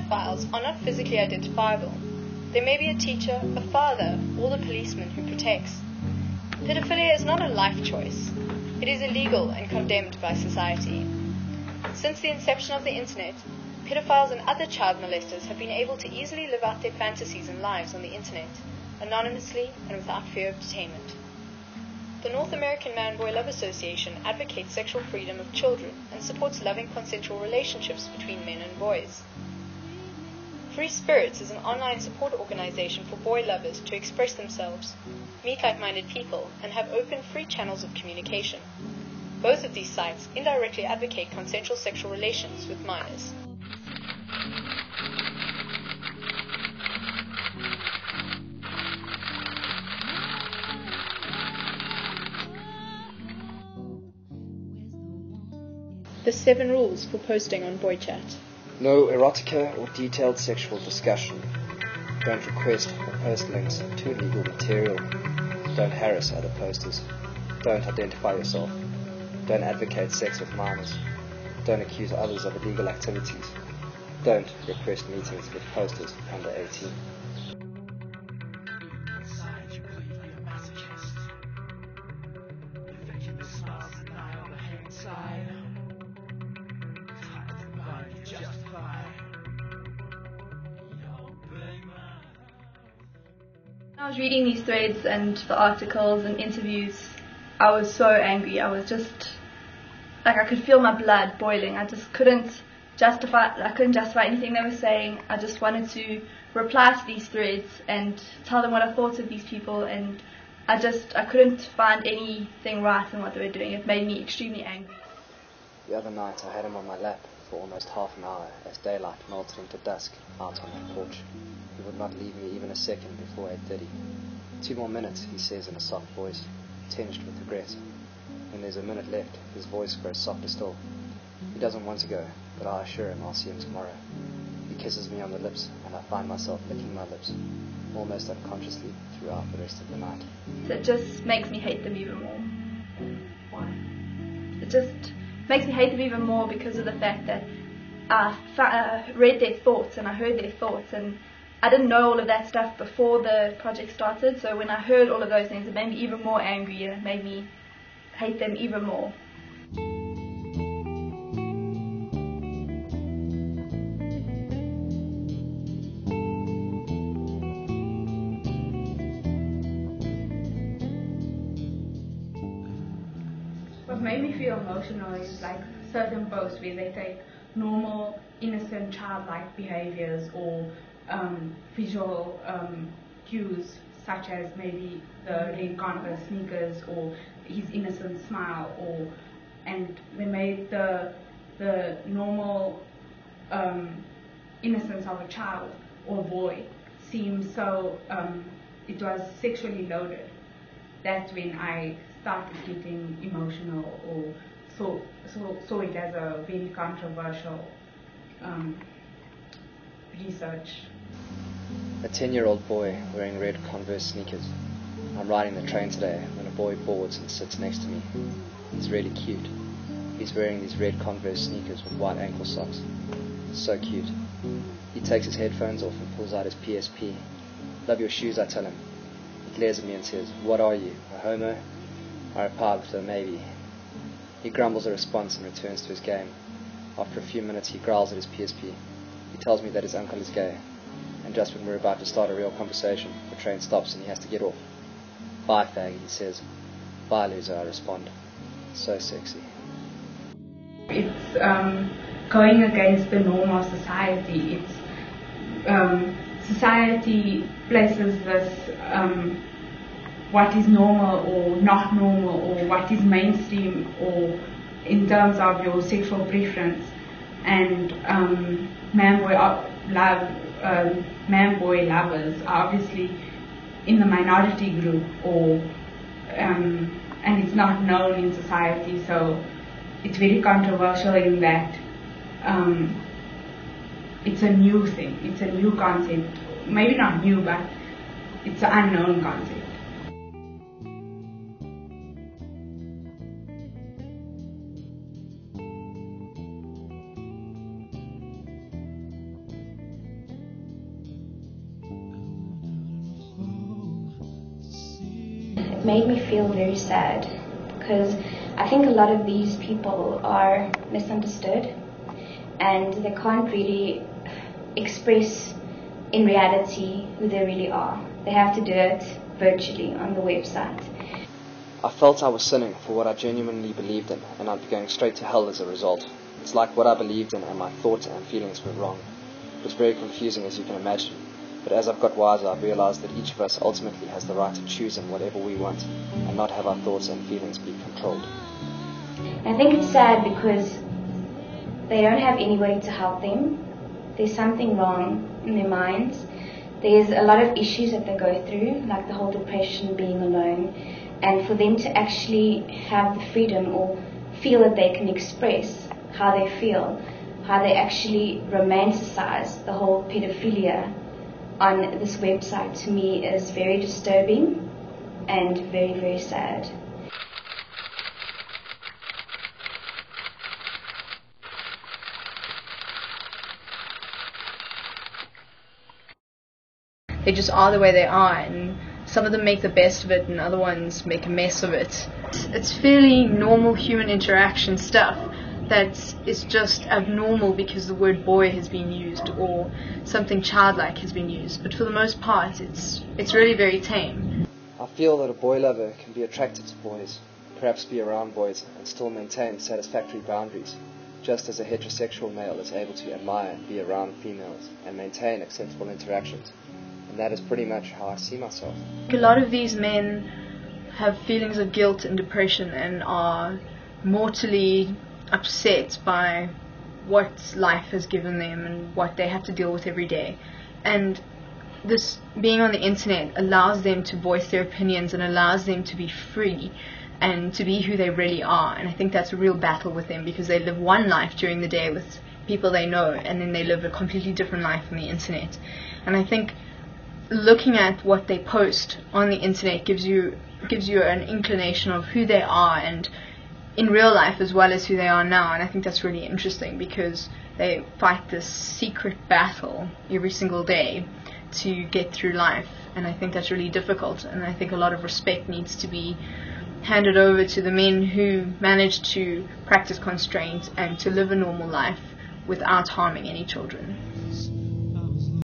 pedophiles are not physically identifiable. They may be a teacher, a father, or the policeman who protects. Pedophilia is not a life choice. It is illegal and condemned by society. Since the inception of the internet, pedophiles and other child molesters have been able to easily live out their fantasies and lives on the internet, anonymously and without fear of detainment. The North American Man-Boy Love Association advocates sexual freedom of children and supports loving consensual relationships between men and boys. Free Spirits is an online support organization for boy lovers to express themselves, meet like-minded people, and have open, free channels of communication. Both of these sites indirectly advocate consensual sexual relations with minors. The 7 rules for posting on BoyChat. No erotica or detailed sexual discussion. Don't request or post links to illegal material. Don't harass other posters. Don't identify yourself. Don't advocate sex with minors. Don't accuse others of illegal activities. Don't request meetings with posters under 18. I was reading these threads and the articles and interviews. I was so angry. I was just like, I could feel my blood boiling. I just couldn't justify anything they were saying. I just wanted to reply to these threads and tell them what I thought of these people, and I couldn't find anything right in what they were doing. It made me extremely angry. The other night I had him on my lap for almost half an hour as daylight melted into dusk out on the porch. He would not leave me even a second before 8:30. 2 more minutes, he says in a soft voice, tinged with regret. When there's a minute left, his voice grows softer still. He doesn't want to go, but I assure him I'll see him tomorrow. He kisses me on the lips, and I find myself licking my lips, almost unconsciously, throughout the rest of the night. So it just makes me hate them even more. Why? It just makes me hate them even more because of the fact that I read their thoughts and I heard their thoughts, and I didn't know all of that stuff before the project started, so when I heard all of those things, it made me even more angry and it made me hate them even more. What made me feel emotional is like certain posts where they take normal, innocent, childlike behaviors or visual cues, such as maybe the red Converse sneakers or his innocent smile, and they made the normal innocence of a child or boy seem so it was sexually loaded. That's when I started getting emotional or saw it as a very controversial research. A 10-year-old boy wearing red Converse sneakers. I'm riding the train today when a boy boards and sits next to me. He's really cute. He's wearing these red Converse sneakers with white ankle socks. So cute. He takes his headphones off and pulls out his PSP. Love your shoes, I tell him. He glares at me and says, "What are you, a homo?" I reply with a maybe. He grumbles a response and returns to his game. After a few minutes he growls at his PSP. He tells me that his uncle is gay, and just when we're about to start a real conversation, the train stops and he has to get off. "Bye, faggot," he says. "Bye, loser," I respond. So sexy. It's going against the norm of society. It's society places this what is normal or not normal, or what is mainstream, or in terms of your sexual preference, and man-boy lovers are obviously in the minority group, or and it's not known in society, so it's very controversial in that it's a new thing, it's a new concept, maybe not new, but it's an unknown concept. made me feel very sad, because I think a lot of these people are misunderstood and they can't really express in reality who they really are. They have to do it virtually on the website. I felt I was sinning for what I genuinely believed in, and I'd be going straight to hell as a result. It's like what I believed in and my thoughts and feelings were wrong. It was very confusing, as you can imagine, but as I've got wiser, I've realized that each of us ultimately has the right to choose in whatever we want and not have our thoughts and feelings be controlled. I think it's sad because they don't have anybody to help them. There's something wrong in their minds. There's a lot of issues that they go through, like the whole depression, being alone, and for them to actually have the freedom or feel that they can express how they feel, how they actually romanticize the whole pedophilia on this website, to me is very disturbing and very, very sad. They just are the way they are, and some of them make the best of it and other ones make a mess of it. It's fairly normal human interaction stuff that is just abnormal because the word boy has been used or something childlike has been used, but for the most part it's really very tame. I feel that a boy lover can be attracted to boys, perhaps be around boys and still maintain satisfactory boundaries, just as a heterosexual male is able to admire and be around females and maintain acceptable interactions. And that is pretty much how I see myself. A lot of these men have feelings of guilt and depression and are mortally upset by what life has given them and what they have to deal with every day. And this being on the internet allows them to voice their opinions and allows them to be free and to be who they really are. And I think that's a real battle with them, because they live one life during the day with people they know and then they live a completely different life on the internet. And I think looking at what they post on the internet gives you an inclination of who they are and in real life as well as who they are now. And I think that's really interesting because they fight this secret battle every single day to get through life, and I think that's really difficult, and I think a lot of respect needs to be handed over to the men who manage to practice constraint and to live a normal life without harming any children.